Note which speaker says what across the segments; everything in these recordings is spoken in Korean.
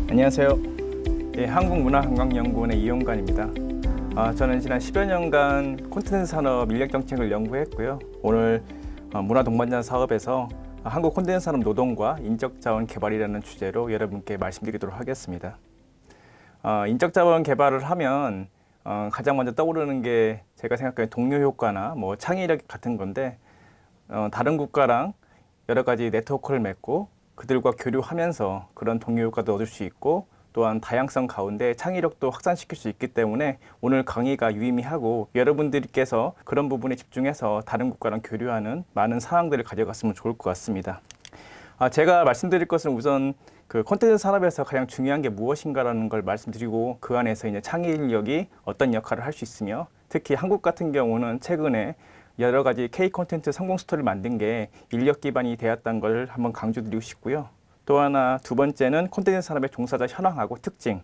Speaker 1: 안녕하세요. 한국문화관광연구원의 이용관입니다. 저는 지난 10여 년간 콘텐츠 산업 인력 정책을 연구했고요. 오늘 문화동반자 사업에서 한국 콘텐츠 산업 노동과 인적자원 개발이라는 주제로 여러분께 말씀드리도록 하겠습니다. 인적자원 개발을 하면 가장 먼저 떠오르는 게 제가 생각하는 동료 효과나 창의력 같은 건데, 다른 국가랑 여러 가지 네트워크를 맺고 그들과 교류하면서 그런 동료 효과도 얻을 수 있고, 또한 다양성 가운데 창의력도 확산시킬 수 있기 때문에 오늘 강의가 유의미하고, 여러분들께서 그런 부분에 집중해서 다른 국가랑 교류하는 많은 상황들을 가져갔으면 좋을 것 같습니다. 제가 말씀드릴 것은 우선 그 콘텐츠 산업에서 가장 중요한 게 무엇인가라는 걸 말씀드리고, 그 안에서 이제 창의력이 어떤 역할을 할 수 있으며, 특히 한국 같은 경우는 최근에 여러 가지 K 콘텐츠 성공 스토리를 만든 게 인력 기반이 되었다는 걸 한번 강조드리고 싶고요. 또 하나, 두 번째는 콘텐츠 산업의 종사자 현황하고 특징,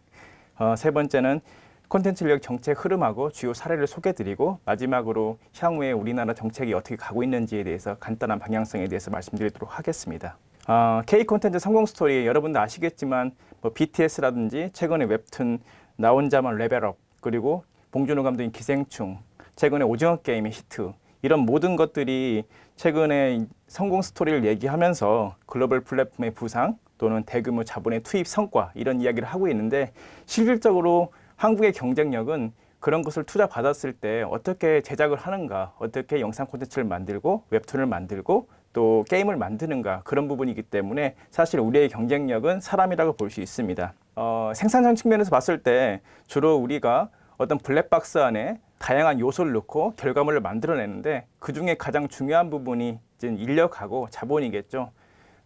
Speaker 1: 세 번째는 콘텐츠 인력 정책 흐름하고 주요 사례를 소개드리고, 마지막으로 향후에 우리나라 정책이 어떻게 가고 있는지에 대해서 간단한 방향성에 대해서 말씀드리도록 하겠습니다. K 콘텐츠 성공 스토리, 여러분도 아시겠지만 BTS라든지 최근에 웹툰 나 혼자만 레벨업, 그리고 봉준호 감독인 기생충, 최근에 오징어 게임의 히트, 이런 모든 것들이 최근에 성공 스토리를 얘기하면서 글로벌 플랫폼의 부상 또는 대규모 자본의 투입 성과, 이런 이야기를 하고 있는데, 실질적으로 한국의 경쟁력은 그런 것을 투자 받았을 때 어떻게 제작을 하는가, 어떻게 영상 콘텐츠를 만들고 웹툰을 만들고 또 게임을 만드는가, 그런 부분이기 때문에 사실 우리의 경쟁력은 사람이라고 볼 수 있습니다. 생산성 측면에서 봤을 때 주로 우리가 어떤 블랙박스 안에 다양한 요소를 넣고 결과물을 만들어내는데, 그 중에 가장 중요한 부분이 이제 인력하고 자본이겠죠.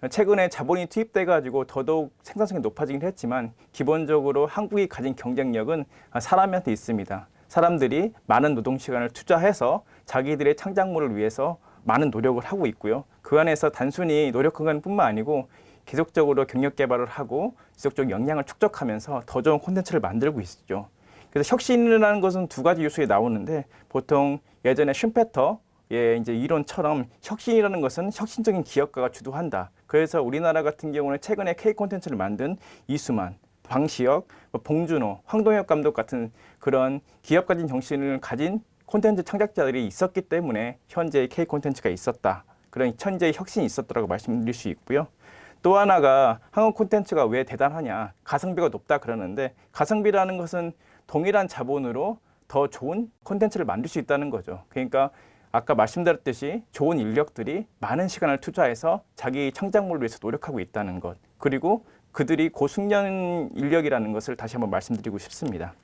Speaker 1: 최근에 자본이 투입돼가지고 더더욱 생산성이 높아지긴 했지만, 기본적으로 한국이 가진 경쟁력은 사람한테 있습니다. 사람들이 많은 노동 시간을 투자해서 자기들의 창작물을 위해서 많은 노력을 하고 있고요. 그 안에서 단순히 노력한 뿐만 아니고 계속적으로 경력 개발을 하고 지속적 역량을 축적하면서 더 좋은 콘텐츠를 만들고 있죠. 그래서 혁신이라는 것은 두 가지 요소에 나오는데, 보통 예전에 슌페터의 이제 이론처럼 혁신이라는 것은 혁신적인 기업가가 주도한다. 그래서 우리나라 같은 경우는 최근에 K 콘텐츠를 만든 이수만, 방시혁, 봉준호, 황동혁 감독 같은 그런 기업가진 정신을 가진 콘텐츠 창작자들이 있었기 때문에 현재의 K 콘텐츠가 있었다. 그런 현재의 혁신이 있었다고 말씀드릴 수 있고요. 또 하나가 한국 콘텐츠가 왜 대단하냐, 가성비가 높다 그러는데, 가성비라는 것은 동일한 자본으로 더 좋은 콘텐츠를 만들 수 있다는 거죠. 그러니까 아까 말씀드렸듯이 좋은 인력들이 많은 시간을 투자해서 자기 창작물을 위해서 노력하고 있다는 것, 그리고 그들이 고숙련 인력이라는 것을 다시 한번 말씀드리고 싶습니다.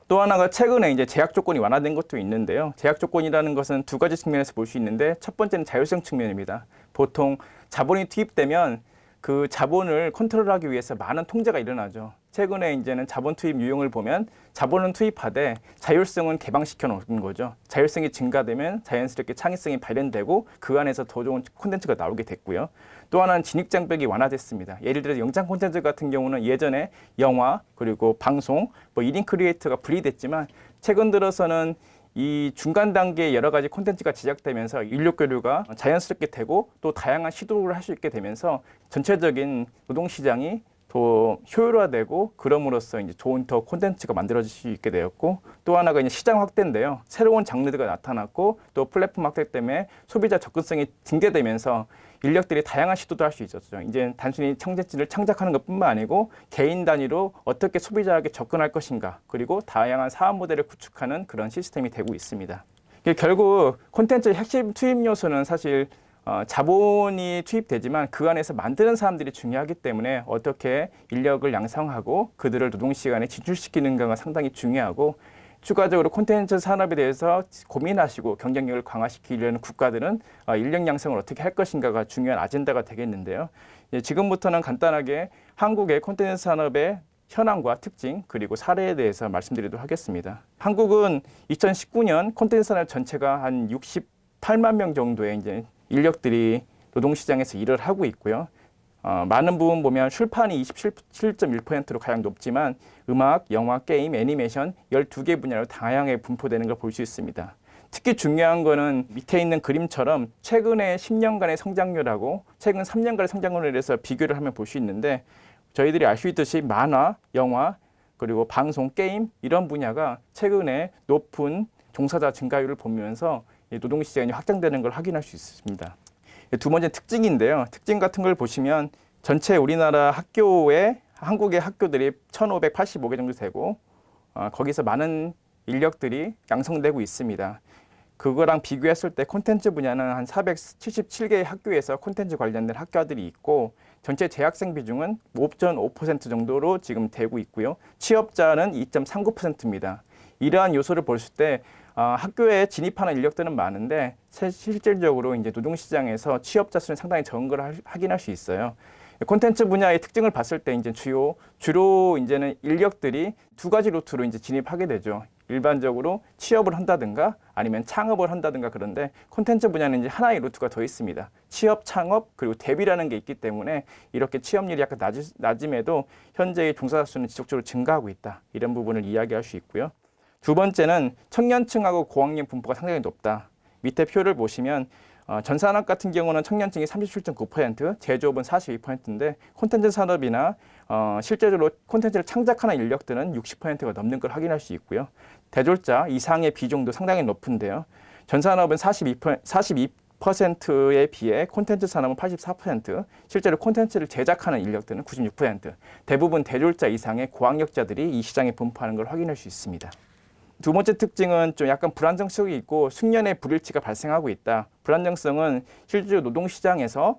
Speaker 1: 또 하나가 최근에 이제 제약 조건이 완화된 것도 있는데요. 제약 조건이라는 것은 두 가지 측면에서 볼 수 있는데, 첫 번째는 자율성 측면입니다. 보통 자본이 투입되면 그 자본을 컨트롤하기 위해서 많은 통제가 일어나죠. 최근에 이제는 자본 투입 유형을 보면 자본은 투입하되 자율성은 개방시켜 놓은 거죠. 자율성이 증가되면 자연스럽게 창의성이 발현되고 그 안에서 더 좋은 콘텐츠가 나오게 됐고요. 또 하나는 진입장벽이 완화됐습니다. 예를 들어 영상 콘텐츠 같은 경우는 예전에 영화 그리고 방송, 1인 크리에이터가 분리됐지만, 최근 들어서는 이 중간 단계에 여러 가지 콘텐츠가 제작되면서 인력 교류가 자연스럽게 되고, 또 다양한 시도를 할 수 있게 되면서 전체적인 노동시장이 더 효율화되고, 그럼으로써 이제 좋은 더 콘텐츠가 만들어질 수 있게 되었고, 또 하나가 이제 시장 확대인데요. 새로운 장르가 나타났고, 또 플랫폼 확대 때문에 소비자 접근성이 증대되면서 인력들이 다양한 시도도 할 수 있었죠. 이제 단순히 콘텐츠를 창작하는 것뿐만 아니고 개인 단위로 어떻게 소비자에게 접근할 것인가, 그리고 다양한 사업 모델을 구축하는 그런 시스템이 되고 있습니다. 결국 콘텐츠의 핵심 투입 요소는 사실 자본이 투입되지만 그 안에서 만드는 사람들이 중요하기 때문에 어떻게 인력을 양성하고 그들을 노동시간에 진출시키는가가 상당히 중요하고, 추가적으로 콘텐츠 산업에 대해서 고민하시고 경쟁력을 강화시키려는 국가들은 인력 양성을 어떻게 할 것인가가 중요한 아젠다가 되겠는데요. 지금부터는 간단하게 한국의 콘텐츠 산업의 현황과 특징, 그리고 사례에 대해서 말씀드리도록 하겠습니다. 한국은 2019년 콘텐츠 산업 전체가 한 68만 명 정도의 이제 인력들이 노동시장에서 일을 하고 있고요. 많은 부분 보면 출판이 27.1%로 가장 높지만, 음악, 영화, 게임, 애니메이션 12개 분야로 다양하게 분포되는 걸 볼 수 있습니다. 특히 중요한 거는 밑에 있는 그림처럼 최근의 10년간의 성장률하고 최근 3년간의 성장률에 대해서 비교를 하면 볼 수 있는데, 저희들이 알 수 있듯이 만화, 영화, 그리고 방송, 게임 이런 분야가 최근에 높은 종사자 증가율을 보면서 노동시장이 확장되는 걸 확인할 수 있습니다. 두 번째 특징인데요. 특징 같은 걸 보시면 전체 우리나라 학교에 한국의 학교들이 1,585개 정도 되고 거기서 많은 인력들이 양성되고 있습니다. 그거랑 비교했을 때 콘텐츠 분야는 한 477개의 학교에서 콘텐츠 관련된 학과들이 있고 전체 재학생 비중은 5.5% 정도로 지금 되고 있고요. 취업자는 2.39%입니다. 이러한 요소를 볼 때 학교에 진입하는 인력들은 많은데 실질적으로 이제 노동시장에서 취업자 수는 상당히 적은 걸 확인할 수 있어요. 콘텐츠 분야의 특징을 봤을 때 이제 주로 이제는 인력들이 두 가지 루트로 이제 진입하게 되죠. 일반적으로 취업을 한다든가 아니면 창업을 한다든가. 그런데 콘텐츠 분야는 이제 하나의 루트가 더 있습니다. 취업, 창업, 그리고 대비라는 게 있기 때문에 이렇게 취업률이 약간 낮음에도 현재의 종사자 수는 지속적으로 증가하고 있다. 이런 부분을 이야기할 수 있고요. 두 번째는 청년층하고 고학년 분포가 상당히 높다. 밑에 표를 보시면 전산업 같은 경우는 청년층이 37.9%, 제조업은 42%인데 콘텐츠 산업이나 실제적으로 콘텐츠를 창작하는 인력들은 60%가 넘는 걸 확인할 수 있고요. 대졸자 이상의 비중도 상당히 높은데요. 전산업은 42%에 비해 콘텐츠 산업은 84%, 실제로 콘텐츠를 제작하는 인력들은 96%, 대부분 대졸자 이상의 고학력자들이 이 시장에 분포하는 걸 확인할 수 있습니다. 두 번째 특징은 좀 약간 불안정성이 있고 숙련의 불일치가 발생하고 있다. 불안정성은 실제로 노동시장에서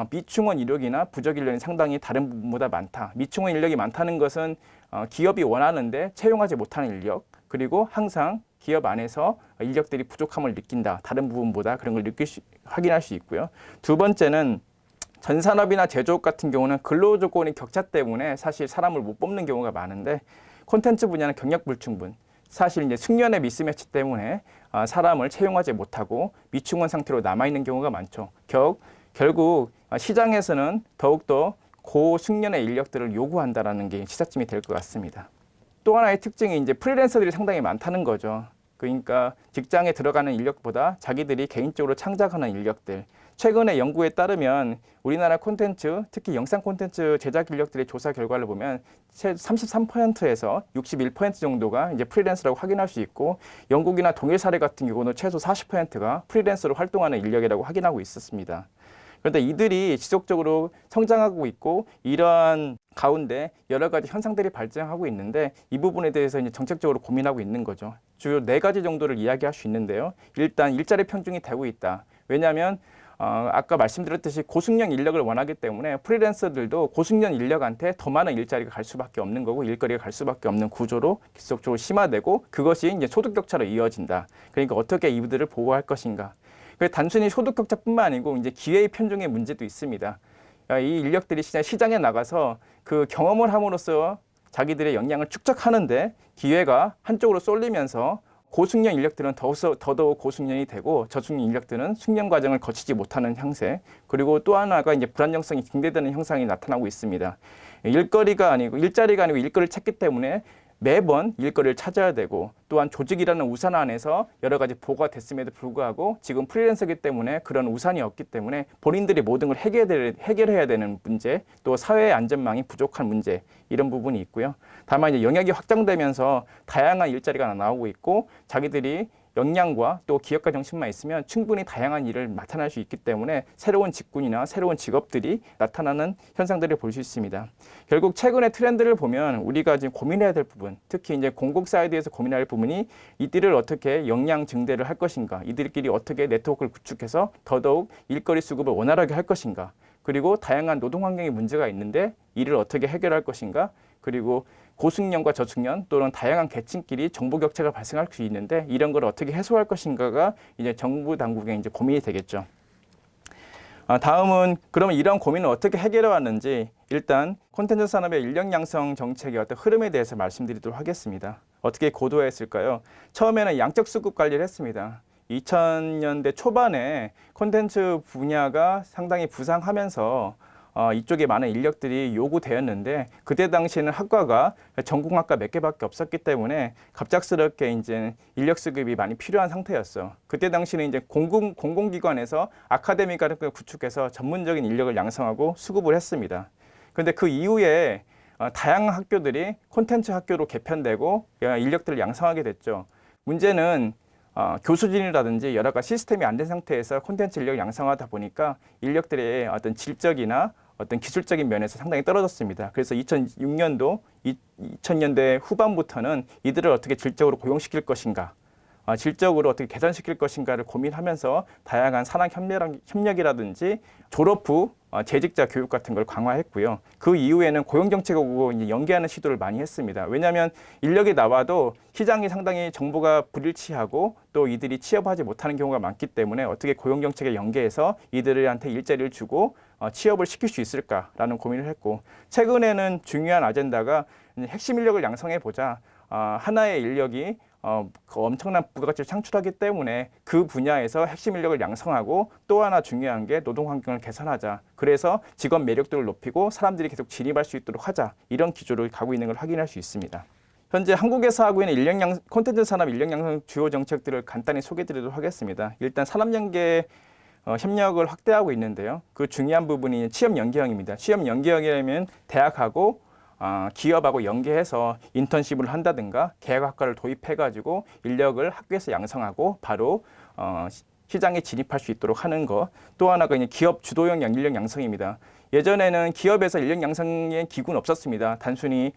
Speaker 1: 미충원 인력이나 부족 인력이 상당히 다른 부분보다 많다. 미충원 인력이 많다는 것은 기업이 원하는데 채용하지 못하는 인력, 그리고 항상 기업 안에서 인력들이 부족함을 느낀다. 다른 부분보다 그런 걸 확인할 수 있고요. 두 번째는 전산업이나 제조업 같은 경우는 근로조건의 격차 때문에 사실 사람을 못 뽑는 경우가 많은데 콘텐츠 분야는 경력 불충분, 사실 이제 숙련의 미스매치 때문에 사람을 채용하지 못하고 미충원 상태로 남아있는 경우가 많죠. 결국 시장에서는 더욱더 고숙련의 인력들을 요구한다라는 게 시사점이 될 것 같습니다. 또 하나의 특징이 이제 프리랜서들이 상당히 많다는 거죠. 그러니까 직장에 들어가는 인력보다 자기들이 개인적으로 창작하는 인력들. 최근에 연구에 따르면 우리나라 콘텐츠, 특히 영상 콘텐츠 제작 인력들의 조사 결과를 보면 33%에서 61% 정도가 이제 프리랜서라고 확인할 수 있고, 영국이나 동일 사례 같은 경우는 최소 40%가 프리랜서로 활동하는 인력이라고 확인하고 있었습니다. 그런데 이들이 지속적으로 성장하고 있고 이러한 가운데 여러 가지 현상들이 발생하고 있는데 이 부분에 대해서 이제 정책적으로 고민하고 있는 거죠. 주요 4가지 정도를 이야기할 수 있는데요. 일단 일자리 평등이 되고 있다. 왜냐하면 아까 말씀드렸듯이 고숙련 인력을 원하기 때문에 프리랜서들도 고숙련 인력한테 더 많은 일자리가 갈 수밖에 없는 거고 일거리가 갈 수밖에 없는 구조로 지속적으로 심화되고 그것이 이제 소득 격차로 이어진다. 그러니까 어떻게 이들을 보호할 것인가. 단순히 소득 격차뿐만 아니고 이제 기회의 편중의 문제도 있습니다. 이 인력들이 시장에 나가서 그 경험을 함으로써 자기들의 역량을 축적하는데 기회가 한쪽으로 쏠리면서 고숙련 인력들은 더더욱 고숙련이 되고 저숙련 인력들은 숙련 과정을 거치지 못하는 형세, 그리고 또 하나가 이제 불안정성이 증대되는 형상이 나타나고 있습니다. 일자리가 아니고 일거리를 찾기 때문에 매번 일거리를 찾아야 되고, 또한 조직이라는 우산 안에서 여러 가지 보호가 됐음에도 불구하고 지금 프리랜서이기 때문에 그런 우산이 없기 때문에 본인들이 모든 걸 해결해야 되는 문제, 또 사회의 안전망이 부족한 문제, 이런 부분이 있고요. 다만 이제 영역이 확장되면서 다양한 일자리가 나오고 있고 자기들이 역량과 또 기업가 정신만 있으면 충분히 다양한 일을 맡아낼 수 있기 때문에 새로운 직군이나 새로운 직업들이 나타나는 현상들을 볼 수 있습니다. 결국 최근의 트렌드를 보면 우리가 지금 고민해야 될 부분, 특히 이제 공공 사이드에서 고민할 부분이 이들을 어떻게 역량 증대를 할 것인가, 이들끼리 어떻게 네트워크를 구축해서 더더욱 일거리 수급을 원활하게 할 것인가, 그리고 다양한 노동 환경의 문제가 있는데 이를 어떻게 해결할 것인가, 그리고 고숙련과 저숙련 또는 다양한 계층끼리 정보 격차가 발생할 수 있는데 이런 걸 어떻게 해소할 것인가가 이제 정부 당국의 이제 고민이 되겠죠. 다음은 그러면 이런 고민을 어떻게 해결해 왔는지 일단 콘텐츠 산업의 인력 양성 정책의 어떤 흐름에 대해서 말씀드리도록 하겠습니다. 어떻게 고도화했을까요? 처음에는 양적 수급 관리를 했습니다. 2000년대 초반에 콘텐츠 분야가 상당히 부상하면서 이쪽에 많은 인력들이 요구되었는데 그때 당시에는 학과가 전공학과 몇 개밖에 없었기 때문에 갑작스럽게 이제 인력 수급이 많이 필요한 상태였어. 그때 당시에는 이제 공공기관에서 아카데미 같은 걸 구축해서 전문적인 인력을 양성하고 수급을 했습니다. 근데 그 이후에 다양한 학교들이 콘텐츠 학교로 개편되고 인력들을 양성하게 됐죠. 문제는 교수진이라든지 여러 가지 시스템이 안 된 상태에서 콘텐츠 인력을 양성하다 보니까 인력들의 어떤 질적이나 어떤 기술적인 면에서 상당히 떨어졌습니다. 그래서 2006년도, 2000년대 후반부터는 이들을 어떻게 질적으로 고용시킬 것인가, 질적으로 어떻게 개선시킬 것인가를 고민하면서 다양한 산학 협력이라든지 졸업 후 재직자 교육 같은 걸 강화했고요. 그 이후에는 고용정책하고 이제 연계하는 시도를 많이 했습니다. 왜냐하면 인력이 나와도 시장이 상당히 정보가 불일치하고 또 이들이 취업하지 못하는 경우가 많기 때문에 어떻게 고용정책에 연계해서 이들한테 일자리를 주고 취업을 시킬 수 있을까라는 고민을 했고, 최근에는 중요한 아젠다가 핵심 인력을 양성해 보자. 하나의 인력이 그 엄청난 부가가치를 창출하기 때문에 그 분야에서 핵심 인력을 양성하고, 또 하나 중요한 게 노동 환경을 개선하자. 그래서 직업 매력도를 높이고 사람들이 계속 진입할 수 있도록 하자. 이런 기조를 가고 있는 걸 확인할 수 있습니다. 현재 한국에서 하고 있는 콘텐츠 산업 인력 양성 주요 정책들을 간단히 소개드리도록 하겠습니다. 일단 산업연계 협력을 확대하고 있는데요. 그 중요한 부분이 취업 연계형입니다. 취업 연계형이라면 대학하고 기업하고 연계해서 인턴십을 한다든가 계약학과를 도입해가지고 인력을 학교에서 양성하고 바로 시장에 진입할 수 있도록 하는 것. 또 하나가 이제 기업 주도형 인력 양성입니다. 예전에는 기업에서 인력 양성의 기구는 없었습니다. 단순히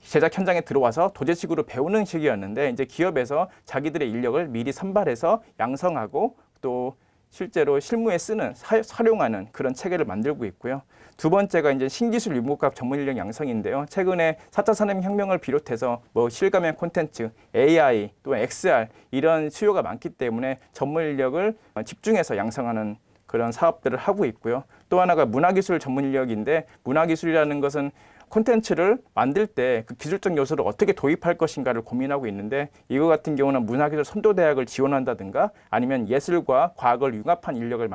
Speaker 1: 제작 현장에 들어와서 도제식으로 배우는 식이었는데, 이제 기업에서 자기들의 인력을 미리 선발해서 양성하고 또 실제로 실무에 쓰는, 활용하는 그런 체계를 만들고 있고요. 두 번째가 이제 신기술 융복합 전문 인력 양성인데요. 최근에 4차 산업혁명을 비롯해서 실감형 콘텐츠, AI, 또 XR 이런 수요가 많기 때문에 전문 인력을 집중해서 양성하는 그런 사업들을 하고 있고요. 또 하나가 문화기술 전문 인력인데, 문화기술이라는 것은 콘텐츠를 만들 때 그 기술적 요소를 어떻게 도입할 것인가를 고민하고 있는데, 이거 같은 경우는 문화기술 선도대학을 지원한다든가 아니면 예술과 과학을 융합한 인력을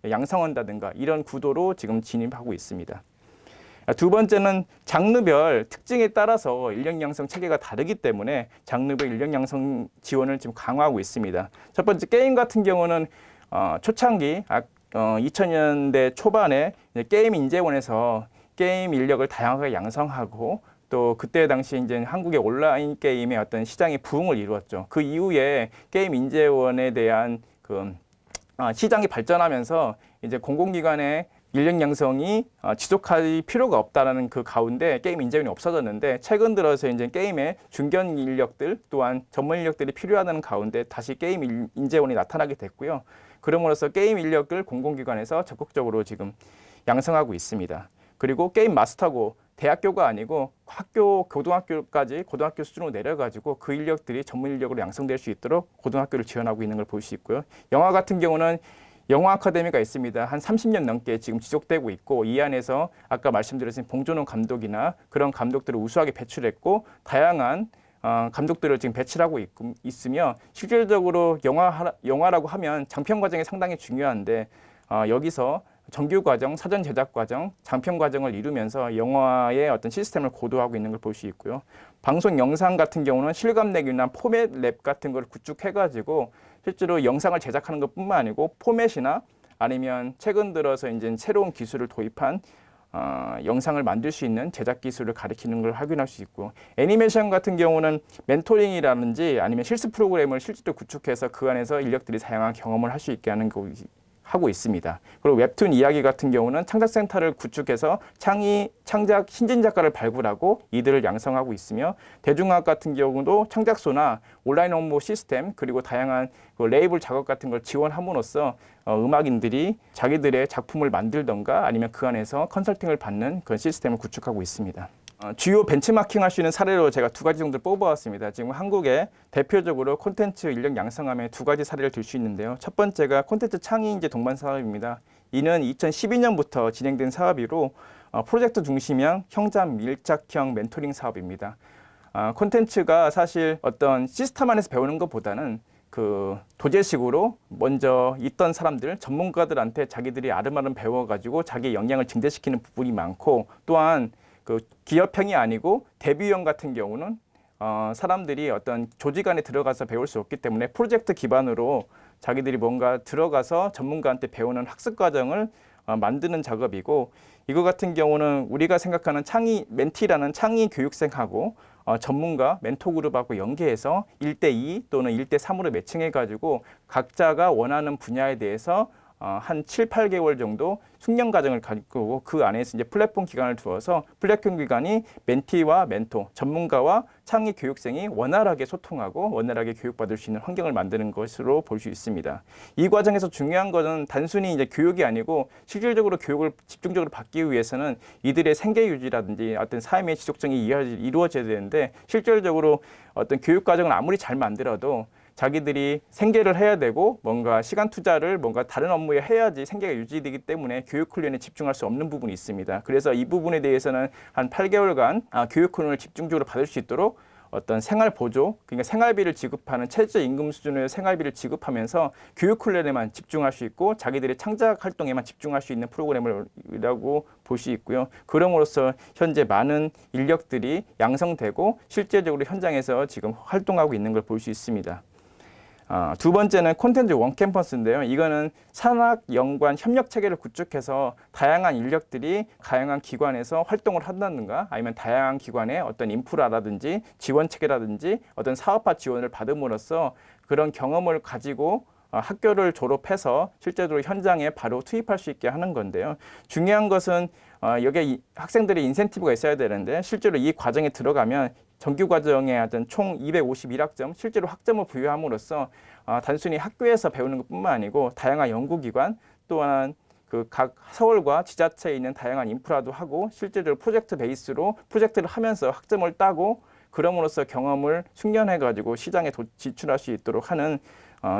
Speaker 1: 양성한다든가 이런 구도로 지금 진입하고 있습니다. 두 번째는 장르별 특징에 따라서 인력 양성 체계가 다르기 때문에 장르별 인력 양성 지원을 지금 강화하고 있습니다. 첫 번째, 게임 같은 경우는 초창기 2000년대 초반에 게임 인재원에서 게임 인력을 다양하게 양성하고, 또 그때 당시 이제 한국의 온라인 게임의 어떤 시장이 부흥을 이루었죠. 그 이후에 게임 인재원에 대한 시장이 발전하면서 이제 공공기관의 인력 양성이 지속할 필요가 없다라는 그 가운데 게임 인재원이 없어졌는데, 최근 들어서 이제 게임의 중견 인력들 또한 전문 인력들이 필요하다는 가운데 다시 게임 인재원이 나타나게 됐고요. 그럼으로써 게임 인력을 공공기관에서 적극적으로 지금 양성하고 있습니다. 그리고 게임 마스터고 대학교가 아니고 학교, 고등학교까지 고등학교 수준으로 내려가지고 그 인력들이 전문 인력으로 양성될 수 있도록 고등학교를 지원하고 있는 걸 볼 수 있고요. 영화 같은 경우는 영화 아카데미가 있습니다. 한 30년 넘게 지금 지속되고 있고, 이 안에서 아까 말씀드렸던 봉준호 감독이나 그런 감독들을 우수하게 배출했고, 다양한 감독들을 지금 배출하고 있으며, 실질적으로 영화라고 하면 장편 과정이 상당히 중요한데 여기서 정규 과정, 사전 제작 과정, 장편 과정을 이루면서 영화의 어떤 시스템을 고도화하고 있는 걸 볼 수 있고요. 방송 영상 같은 경우는 실감내기나 포맷 랩 같은 걸 구축해가지고 실제로 영상을 제작하는 것뿐만 아니고 포맷이나 아니면 최근 들어서 이제 새로운 기술을 도입한 영상을 만들 수 있는 제작 기술을 가리키는 걸 확인할 수 있고, 애니메이션 같은 경우는 멘토링이라든지 아니면 실습 프로그램을 실제로 구축해서 그 안에서 인력들이 다양한 경험을 할 수 있게 하는 거 하고 있습니다. 그리고 웹툰 이야기 같은 경우는 창작센터를 구축해서 창작 신진 작가를 발굴하고 이들을 양성하고 있으며, 대중음악 같은 경우도 창작소나 온라인 홍보 시스템 그리고 다양한 레이블 작업 같은 걸 지원함으로써 음악인들이 자기들의 작품을 만들던가 아니면 그 안에서 컨설팅을 받는 그런 시스템을 구축하고 있습니다. 주요 벤치마킹 할 수 있는 사례로 제가 두 가지 정도를 뽑아왔습니다. 지금 한국에 대표적으로 콘텐츠 인력 양성함에 두 가지 사례를 들 수 있는데요. 첫 번째가 콘텐츠 창의 인재 동반 사업입니다. 이는 2012년부터 진행된 사업이로 프로젝트 중심형 형장 밀착형 멘토링 사업입니다. 콘텐츠가 사실 어떤 시스템 안에서 배우는 것보다는 그 도제식으로 먼저 있던 사람들, 전문가들한테 자기들이 아름아름 배워가지고 자기의 역량을 증대시키는 부분이 많고, 또한 그 기업형이 아니고 대비형 같은 경우는 사람들이 어떤 조직 안에 들어가서 배울 수 없기 때문에 프로젝트 기반으로 자기들이 뭔가 들어가서 전문가한테 배우는 학습 과정을 만드는 작업이고, 이거 같은 경우는 우리가 생각하는 창의 멘티라는 창의 교육생하고 전문가 멘토 그룹하고 연계해서 1대2 또는 1대3으로 매칭해 가지고 각자가 원하는 분야에 대해서 한 7, 8개월 정도 숙련 과정을 가지고 그 안에서 이제 플랫폼 기간을 두어서 플랫폼 기간이 멘티와 멘토, 전문가와 창의 교육생이 원활하게 소통하고 원활하게 교육받을 수 있는 환경을 만드는 것으로 볼 수 있습니다. 이 과정에서 중요한 것은 단순히 이제 교육이 아니고 실질적으로 교육을 집중적으로 받기 위해서는 이들의 생계 유지라든지 어떤 삶의 지속성이 이루어져야 되는데, 실질적으로 어떤 교육 과정을 아무리 잘 만들어도 자기들이 생계를 해야 되고 뭔가 시간 투자를 뭔가 다른 업무에 해야지 생계가 유지되기 때문에 교육 훈련에 집중할 수 없는 부분이 있습니다. 그래서 이 부분에 대해서는 한 8개월간 교육 훈련을 집중적으로 받을 수 있도록 어떤 생활 보조, 그러니까 생활비를 지급하는 최저 임금 수준의 생활비를 지급하면서 교육 훈련에만 집중할 수 있고 자기들의 창작 활동에만 집중할 수 있는 프로그램이라고 볼 수 있고요. 그럼으로써 현재 많은 인력들이 양성되고 실제적으로 현장에서 지금 활동하고 있는 걸 볼 수 있습니다. 두 번째는 콘텐츠 원캠퍼스인데요. 이거는 산학 연관 협력 체계를 구축해서 다양한 인력들이 다양한 기관에서 활동을 한다든가 아니면 다양한 기관의 어떤 인프라라든지 지원 체계라든지 어떤 사업화 지원을 받음으로써 그런 경험을 가지고 학교를 졸업해서 실제로 현장에 바로 투입할 수 있게 하는 건데요. 중요한 것은 여기에 학생들의 인센티브가 있어야 되는데, 실제로 이 과정에 들어가면 정규 과정에 어떤 총 251학점, 실제로 학점을 부여함으로써 단순히 학교에서 배우는 것뿐만 아니고 다양한 연구기관 또한 그 각 서울과 지자체에 있는 다양한 인프라도 하고 실제로 프로젝트 베이스로 프로젝트를 하면서 학점을 따고 그럼으로써 경험을 숙련해가지고 시장에 진출할 수 있도록 하는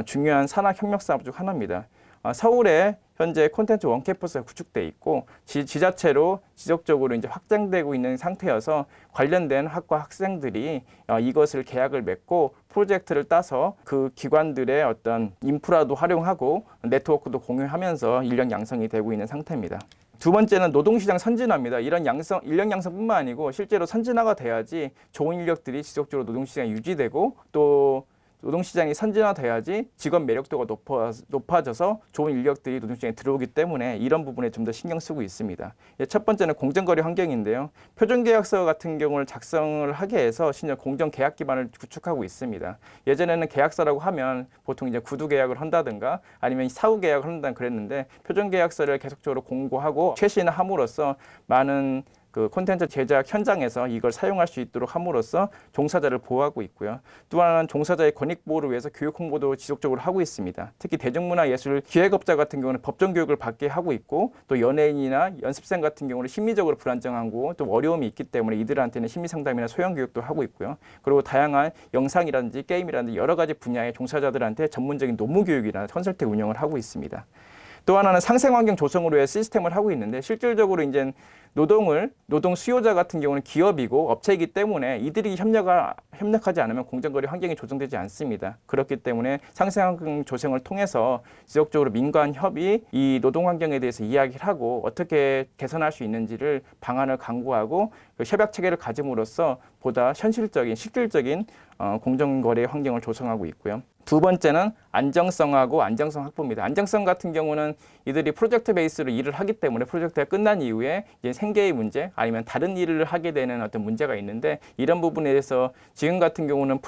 Speaker 1: 중요한 산학협력 사업 중 하나입니다. 서울에 현재 콘텐츠 원캠퍼스가 구축돼 있고 지자체로 지속적으로 이제 확장되고 있는 상태여서 관련된 학과 학생들이 이것을 계약을 맺고 프로젝트를 따서 그 기관들의 어떤 인프라도 활용하고 네트워크도 공유하면서 인력 양성이 되고 있는 상태입니다. 두 번째는 노동시장 선진화입니다. 이런 인력 양성뿐만 아니고 실제로 선진화가 돼야지 좋은 인력들이 지속적으로 노동시장에 유지되고 또 노동시장이 선진화돼야지 직업 매력도가 높아져서 좋은 인력들이 노동시장에 들어오기 때문에 이런 부분에 좀 더 신경 쓰고 있습니다. 첫 번째는 공정거래 환경인데요. 표준계약서 같은 경우를 작성을 하게 해서 신형 공정계약 기반을 구축하고 있습니다. 예전에는 계약서라고 하면 보통 이제 구두계약을 한다든가 아니면 사후계약을 한다든가 그랬는데, 표준계약서를 계속적으로 공고하고 최신화함으로써 많은 그 콘텐츠 제작 현장에서 이걸 사용할 수 있도록 함으로써 종사자를 보호하고 있고요. 또 하나는 종사자의 권익 보호를 위해서 교육 홍보도 지속적으로 하고 있습니다. 특히 대중문화예술 기획업자 같은 경우는 법정 교육을 받게 하고 있고, 또 연예인이나 연습생 같은 경우는 심리적으로 불안정하고 또 어려움이 있기 때문에 이들한테는 심리 상담이나 소형 교육도 하고 있고요. 그리고 다양한 영상이라든지 게임이라든지 여러 가지 분야의 종사자들한테 전문적인 노무 교육이나 컨설팅 운영을 하고 있습니다. 또 하나는 상생환경 조성으로 해 시스템을 하고 있는데, 실질적으로 이제 노동 수요자 같은 경우는 기업이고 업체이기 때문에 이들이 협력하지 않으면 공정거래 환경이 조성되지 않습니다. 그렇기 때문에 상생환경 조성을 통해서 지속적으로 민관 협의 이 노동 환경에 대해서 이야기를 하고 어떻게 개선할 수 있는지를 방안을 강구하고 그 협약 체계를 가짐으로써 보다 현실적인 실질적인 공정거래 환경을 조성하고 있고요. 두 번째는 안정성하고 안정성 확보입니다. 안정성 같은 경우는 이들이 프로젝트 베이스로 일을 하기 때문에 프로젝트가 끝난 이후에 이제 생계의 문제 아니면 다른 일을 하게 되는 어떤 문제가 있는데, 이런 부분에 대해서 지금 같은 경우는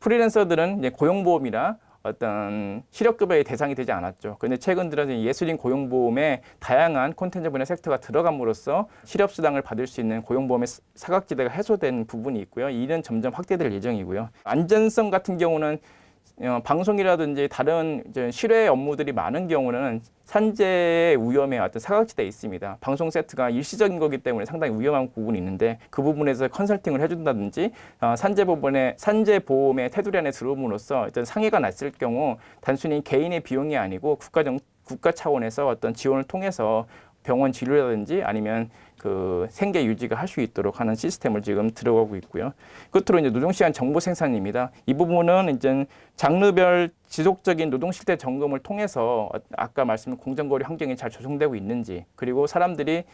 Speaker 1: 프리랜서들은 이제 고용보험이나 어떤 실업급여의 대상이 되지 않았죠. 그런데 최근 들어서 예술인 고용보험에 다양한 콘텐츠 분야 섹터가 들어감으로써 실업수당을 받을 수 있는 고용보험의 사각지대가 해소된 부분이 있고요. 이는 점점 확대될 예정이고요. 안전성 같은 경우는 방송이라든지 다른 실외 업무들이 많은 경우는 산재의 위험에 어떤 사각지대에 있습니다. 방송 세트가 일시적인 거기 때문에 상당히 위험한 부분이 있는데, 그 부분에서 컨설팅을 해준다든지 산재보험의 테두리 안에 들어옴으로써 어떤 상해가 났을 경우 단순히 개인의 비용이 아니고 국가 차원에서 어떤 지원을 통해서 병원 진료라든지 아니면 그 생계 유지가 할 수 있도록 하는 시스템을 지금 들어가고 있고요. 끝으로 이제 노동시간 정보 생산입니다. 이 부분은 이제 장르별 지속적인 노동 실태 점검을 통해서 아까 말씀드린 공정거래 환경이 잘 조성되고 있는지, 그리고 사람들이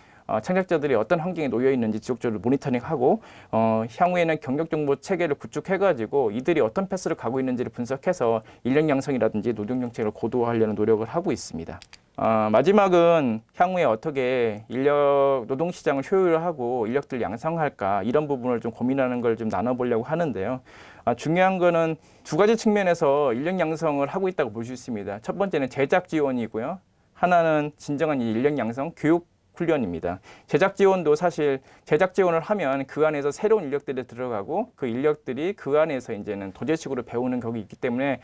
Speaker 1: 창작자들이 어떤 환경에 놓여 있는지 지속적으로 모니터링하고 향후에는 경력 정보 체계를 구축해가지고 이들이 어떤 패스를 가고 있는지를 분석해서 인력 양성이라든지 노동 정책을 고도화하려는 노력을 하고 있습니다. 마지막은 향후에 어떻게 노동시장을 효율화하고 인력들 양성할까 이런 부분을 좀 고민하는 걸 좀 나눠보려고 하는데요. 중요한 거는 두 가지 측면에서 인력 양성을 하고 있다고 볼 수 있습니다. 첫 번째는 제작 지원이고요. 하나는 진정한 인력 양성, 교육 훈련입니다. 제작 지원도 사실 제작 지원을 하면 그 안에서 새로운 인력들이 들어가고 그 인력들이 그 안에서 이제는 도제식으로 배우는 격이 있기 때문에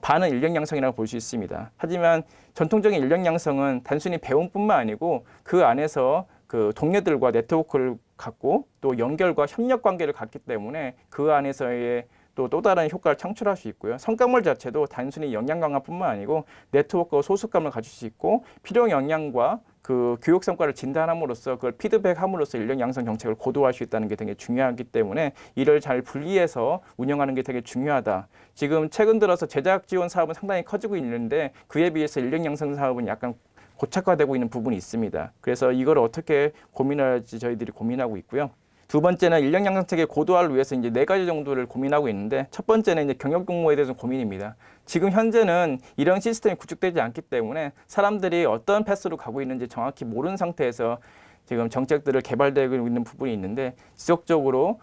Speaker 1: 반은 인력 양성이라고 볼 수 있습니다. 하지만 전통적인 인력 양성은 단순히 배움뿐만 아니고 그 안에서 그 동료들과 네트워크를 갖고 또 연결과 협력 관계를 갖기 때문에 그 안에서의 또 다른 효과를 창출할 수 있고요. 성과물 자체도 단순히 역량 강화뿐만 아니고 네트워크와 소속감을 가질 수 있고 필요 역량과 그 교육 성과를 진단함으로써 그걸 피드백함으로써 인력 양성 정책을 고도화할 수 있다는 게 되게 중요하기 때문에 이를 잘 분리해서 운영하는 게 되게 중요하다. 지금 최근 들어서 제작 지원 사업은 상당히 커지고 있는데 그에 비해서 인력 양성 사업은 약간 고착화되고 있는 부분이 있습니다. 그래서 이걸 어떻게 고민할지 저희들이 고민하고 있고요. 두 번째는 인력 양성 체계 고도화를 위해서 이제 4가지 정도를 고민하고 있는데 첫 번째는 이제 경력 공모에 대해서 고민입니다. 지금 현재는 이런 시스템이 구축되지 않기 때문에 사람들이 어떤 패스로 가고 있는지 정확히 모르는 상태에서 지금 정책들을 개발되고 있는 부분이 있는데 지속적으로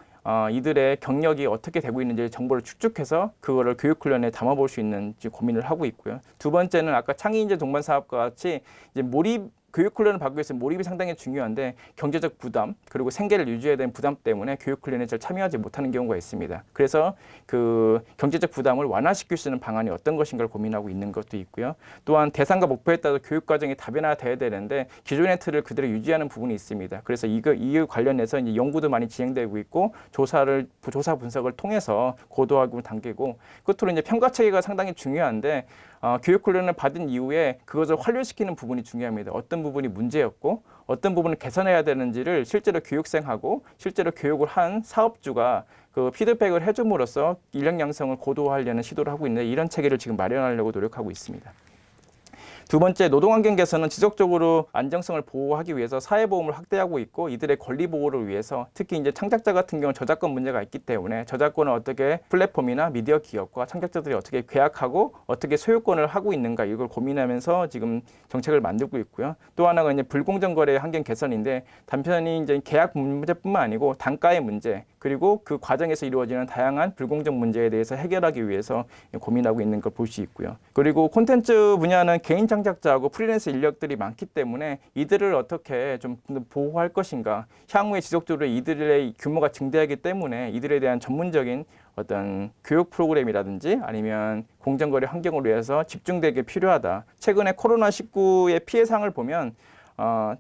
Speaker 1: 이들의 경력이 어떻게 되고 있는지 정보를 축적해서 그거를 교육 훈련에 담아볼 수 있는 고민을 하고 있고요. 두 번째는 아까 창의인재 동반 사업과 같이 이제 교육 훈련을 받기 위해서 몰입이 상당히 중요한데 경제적 부담 그리고 생계를 유지해야 되는 부담 때문에 교육 훈련에 잘 참여하지 못하는 경우가 있습니다. 그래서 그 경제적 부담을 완화시킬 수 있는 방안이 어떤 것인가를 고민하고 있는 것도 있고요. 또한 대상과 목표에 따라 교육 과정이 다변화돼야 되는데 기존의 틀을 그대로 유지하는 부분이 있습니다. 그래서 이 관련해서 이제 연구도 많이 진행되고 있고 조사 분석을 통해서 고도화하고 당기고 끝으로 이제 평가 체계가 상당히 중요한데 교육 훈련을 받은 이후에 그것을 활용시키는 부분이 중요합니다. 어떤 부분이 문제였고 어떤 부분을 개선해야 되는지를 실제로 교육생하고 실제로 교육을 한 사업주가 그 피드백을 해줌으로써 인력 양성을 고도화하려는 시도를 하고 있는데 이런 체계를 지금 마련하려고 노력하고 있습니다. 두 번째, 노동환경 개선은 지속적으로 안정성을 보호하기 위해서 사회보험을 확대하고 있고 이들의 권리 보호를 위해서 특히 이제 창작자 같은 경우는 저작권 문제가 있기 때문에 저작권을 어떻게 플랫폼이나 미디어 기업과 창작자들이 어떻게 계약하고 어떻게 소유권을 하고 있는가 이걸 고민하면서 지금 정책을 만들고 있고요. 또 하나가 이제 불공정 거래 환경 개선인데 단편히 이제 계약 문제뿐만 아니고 단가의 문제 그리고 그 과정에서 이루어지는 다양한 불공정 문제에 대해서 해결하기 위해서 고민하고 있는 걸 볼 수 있고요. 그리고 콘텐츠 분야는 개인 창작자하고 프리랜서 인력들이 많기 때문에 이들을 어떻게 좀 보호할 것인가 향후에 지속적으로 이들의 규모가 증대하기 때문에 이들에 대한 전문적인 어떤 교육 프로그램이라든지 아니면 공정거래 환경을 위해서 집중되게 필요하다. 최근에 코로나19의 피해 상을 보면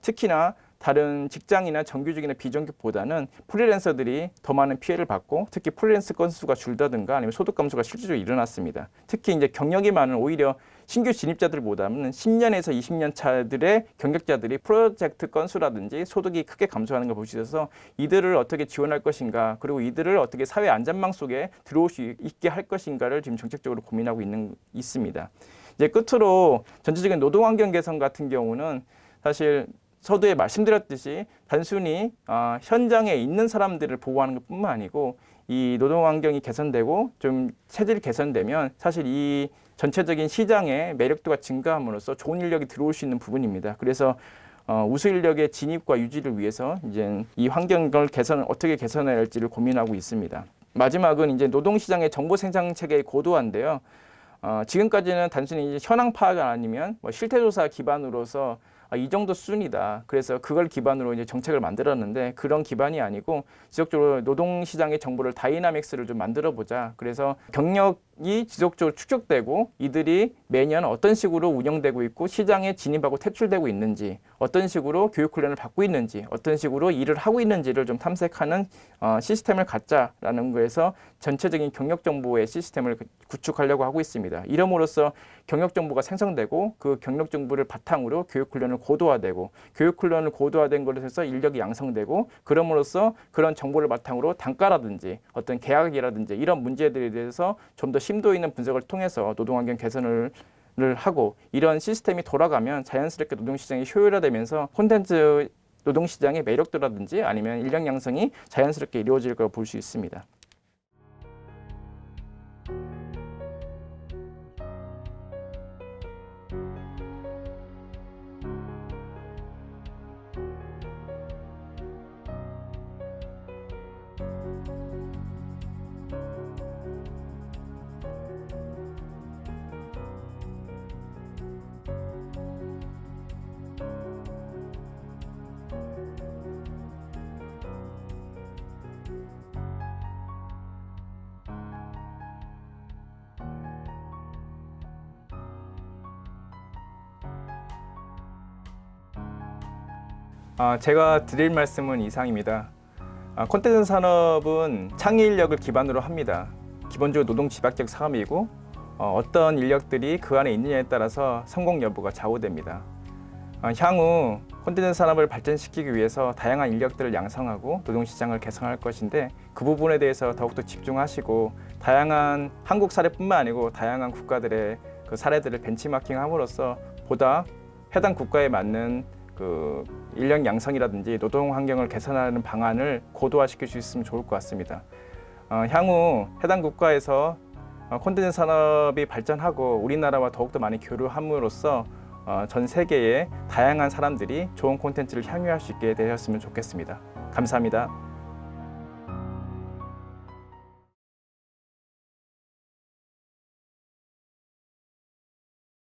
Speaker 1: 특히나 다른 직장이나 정규직이나 비정규직보다는 프리랜서들이 더 많은 피해를 받고 특히 프리랜서 건수가 줄다든가 아니면 소득 감소가 실질적으로 일어났습니다. 특히 이제 경력이 많은 오히려 신규 진입자들보다는 10년에서 20년 차들의 경력자들이 프로젝트 건수라든지 소득이 크게 감소하는 걸 볼 수 있어서 이들을 어떻게 지원할 것인가 그리고 이들을 어떻게 사회 안전망 속에 들어올 수 있게 할 것인가를 지금 정책적으로 고민하고 있습니다. 이제 끝으로 전체적인 노동 환경 개선 같은 경우는 사실 서두에 말씀드렸듯이 단순히 현장에 있는 사람들을 보호하는 것뿐만 아니고 이 노동 환경이 개선되고 좀 체질이 개선되면 사실 이 전체적인 시장의 매력도가 증가함으로써 좋은 인력이 들어올 수 있는 부분입니다. 그래서 우수 인력의 진입과 유지를 위해서 이제 이 환경을 어떻게 개선해야 할지를 고민하고 있습니다. 마지막은 이제 노동시장의 정보 생산 체계의 고도화인데요. 지금까지는 단순히 이제 현황 파악 아니면 뭐 실태조사 기반으로서 이 정도 수준이다. 그래서 그걸 기반으로 이제 정책을 만들었는데 그런 기반이 아니고 지속적으로 노동시장의 정보를 다이나믹스를 좀 만들어 보자. 그래서 경력이 지속적으로 축적되고 이들이 매년 어떤 식으로 운영되고 있고 시장에 진입하고 퇴출되고 있는지 어떤 식으로 교육 훈련을 받고 있는지 어떤 식으로 일을 하고 있는지를 좀 탐색하는 시스템을 갖자라는 거에서 전체적인 경력 정보의 시스템을 구축하려고 하고 있습니다. 이름으로써 경력 정보가 생성되고 그 경력 정보를 바탕으로 교육 훈련을 고도화되고 교육 훈련을 고도화된 것에서 인력이 양성되고 그럼으로써 그런 정보를 바탕으로 단가라든지 어떤 계약이라든지 이런 문제들에 대해서 좀 더 심도 있는 분석을 통해서 노동환경 개선을 하고 이런 시스템이 돌아가면 자연스럽게 노동시장이 효율화되면서 콘텐츠 노동시장의 매력도라든지 아니면 인력 양성이 자연스럽게 이루어질 걸 볼 수 있습니다. 제가 드릴 말씀은 이상입니다. 콘텐츠 산업은 창의 인력을 기반으로 합니다. 기본적으로 노동 집약적 산업이고 어떤 인력들이 그 안에 있느냐에 따라서 성공 여부가 좌우됩니다. 향후 콘텐츠 산업을 발전시키기 위해서 다양한 인력들을 양성하고 노동시장을 개선할 것인데 그 부분에 대해서 더욱더 집중하시고 다양한 한국 사례뿐만 아니고 다양한 국가들의 그 사례들을 벤치마킹함으로써 보다 해당 국가에 맞는 그 인력 양성이라든지 노동 환경을 개선하는 방안을 고도화시킬 수 있으면 좋을 것 같습니다. 향후 해당 국가에서 콘텐츠 산업이 발전하고 우리나라와 더욱더 많이 교류함으로써 전 세계의 다양한 사람들이 좋은 콘텐츠를 향유할 수 있게 되었으면 좋겠습니다. 감사합니다.